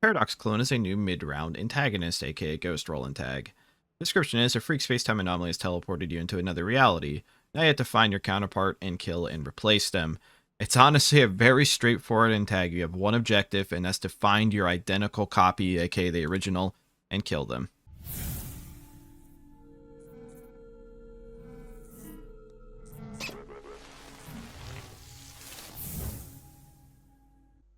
Paradox Clone is a new mid-round antagonist, aka Ghost Roll Antag. Description is a freak space-time anomaly has teleported you into another reality. Now you have to find your counterpart and kill and replace them. It's honestly a very straightforward antag. You have one objective, and that's to find your identical copy, aka the original, and kill them.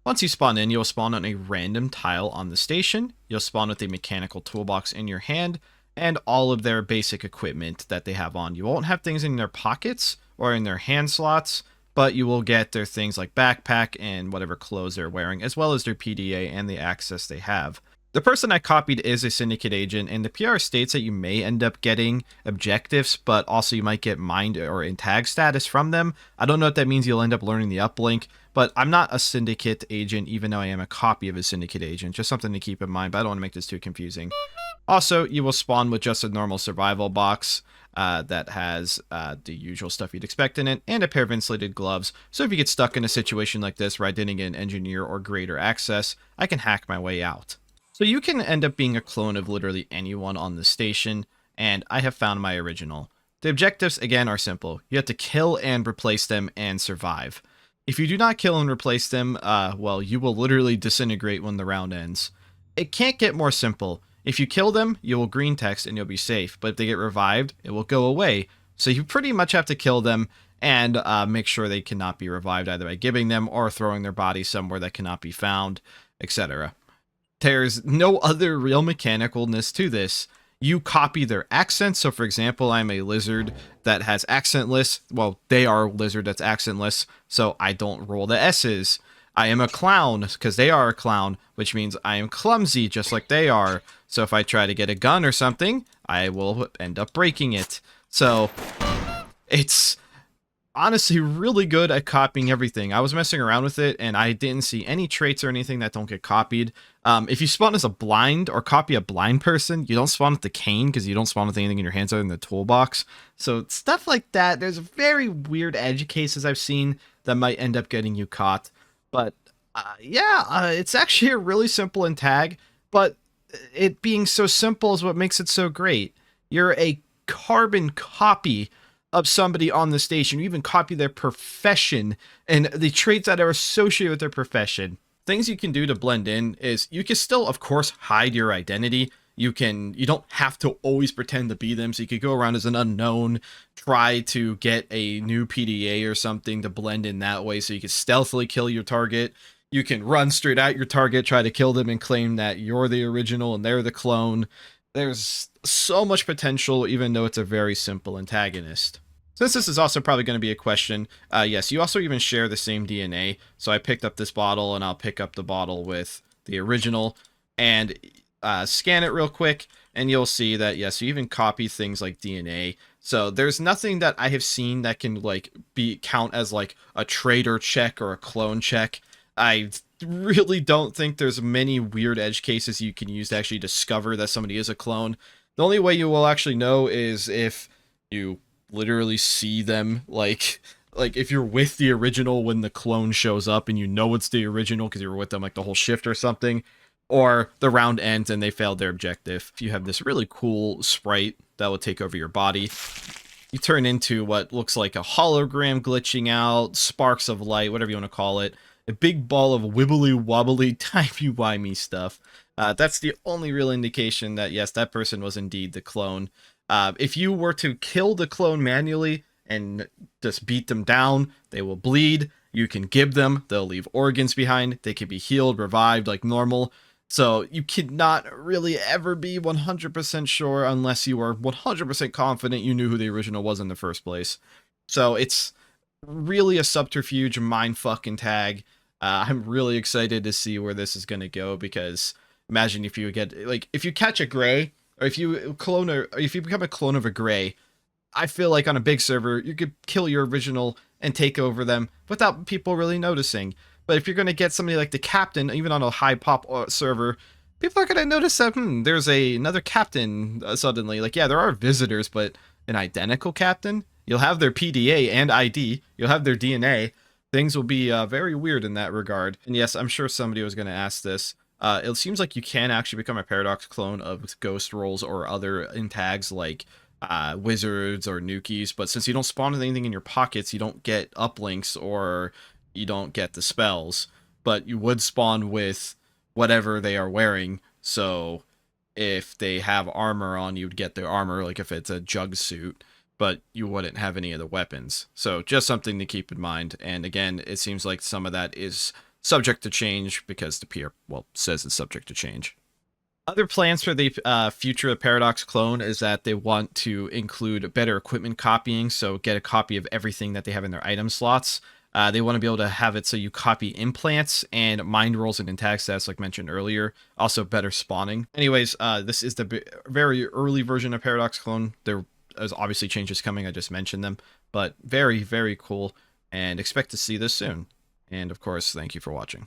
Once you spawn in, you'll spawn on a random tile on the station. You'll spawn with a mechanical toolbox in your hand and all of their basic equipment that they have on. You won't have things in their pockets or in their hand slots, but you will get their things like backpack and whatever clothes they're wearing, as well as their PDA and the access they have. The person I copied is a syndicate agent, and the PR states that you may end up getting objectives, but also you might get mind or antag status from them. I don't know if that means you'll end up learning the uplink, but I'm not a syndicate agent, even though I am a copy of a syndicate agent. Just something to keep in mind, but I don't want to make this too confusing. Also, you will spawn with just a normal survival box that has the usual stuff you'd expect in it, and a pair of insulated gloves. So if you get stuck in a situation like this where I didn't get an engineer or greater access, I can hack my way out. So you can end up being a clone of literally anyone on the station, and I have found my original. The objectives, again, are simple. You have to kill and replace them and survive. If you do not kill and replace them, well, you will literally disintegrate when the round ends. It can't get more simple. If you kill them, you will green text and you'll be safe, but if they get revived, it will go away. So you pretty much have to kill them and make sure they cannot be revived either by giving them or throwing their body somewhere that cannot be found, etc. There's no other real mechanicalness to this. You copy their accents. So for example, I'm a lizard that has accentless. Well, they are a lizard that's accentless, so I don't roll the S's. I am a clown because they are a clown, which means I am clumsy just like they are. So if I try to get a gun or something, I will end up breaking it. So it's honestly really good at copying everything. I was messing around with it and I didn't see any traits or anything that don't get copied. If you spawn as a blind or copy a blind person, you don't spawn with the cane because you don't spawn with anything in your hands other than the toolbox. So stuff like that, there's very weird edge cases I've seen that might end up getting you caught. But it's actually a really simple antag, but it being so simple is what makes it so great. You're a carbon copy of somebody on the station. You even copy their profession and the traits that are associated with their profession. Things you can do to blend in is you can still, of course, hide your identity. You don't have to always pretend to be them. So you could go around as an unknown, try to get a new PDA or something to blend in that way. So you can stealthily kill your target. You can run straight at your target, try to kill them and claim that you're the original and they're the clone. There's so much potential, even though it's a very simple antagonist. Since this is also probably going to be a question, yes, you also even share the same DNA. So I picked up this bottle and I'll pick up the bottle with the original and scan it real quick. And you'll see that, yes, you even copy things like DNA. So there's nothing that I have seen that can count as like a traitor check or a clone check. I really don't think there's many weird edge cases you can use to actually discover that somebody is a clone. The only way you will actually know is if you literally see them, like if you're with the original when the clone shows up and you know it's the original because you were with them like the whole shift or something, or the round ends and they failed their objective. If you have this really cool sprite that will take over your body, you turn into what looks like a hologram glitching out, sparks of light, whatever you want to call it, a big ball of wibbly wobbly timey-wimey stuff. That's the only real indication that, yes, that person was indeed the clone. If you were to kill the clone manually and just beat them down, they will bleed. You can give them, they'll leave organs behind. They can be healed, revived like normal. So you cannot really ever be 100% sure unless you are 100% confident you knew who the original was in the first place. So it's really a subterfuge mindfucking tag. I'm really excited to see where this is going to go, because imagine if you get, if you catch a gray, or if you become a clone of a gray, I feel like on a big server, you could kill your original and take over them without people really noticing. But if you're going to get somebody like the captain, even on a high pop server, people are going to notice that, there's another captain suddenly. Yeah, there are visitors, but an identical captain? You'll have their PDA and ID. You'll have their DNA. Things will be very weird in that regard. And yes, I'm sure somebody was going to ask this. It seems like you can actually become a Paradox clone of ghost rolls or other antags like wizards or nukies, but since you don't spawn with anything in your pockets, you don't get uplinks or you don't get the spells, but you would spawn with whatever they are wearing. So if they have armor on, you'd get their armor, like if it's a jug suit, but you wouldn't have any of the weapons. So just something to keep in mind. And again, it seems like some of that is subject to change because the PR, well, says it's subject to change. Other plans for the future of Paradox Clone is that they want to include better equipment copying, so get a copy of everything that they have in their item slots. They want to be able to have it so you copy implants and mind rolls and intag stats, like mentioned earlier. Also, better spawning. Anyways, this is the very early version of Paradox Clone. There is obviously changes coming. I just mentioned them, but very, very cool, and expect to see this soon. And of course, thank you for watching.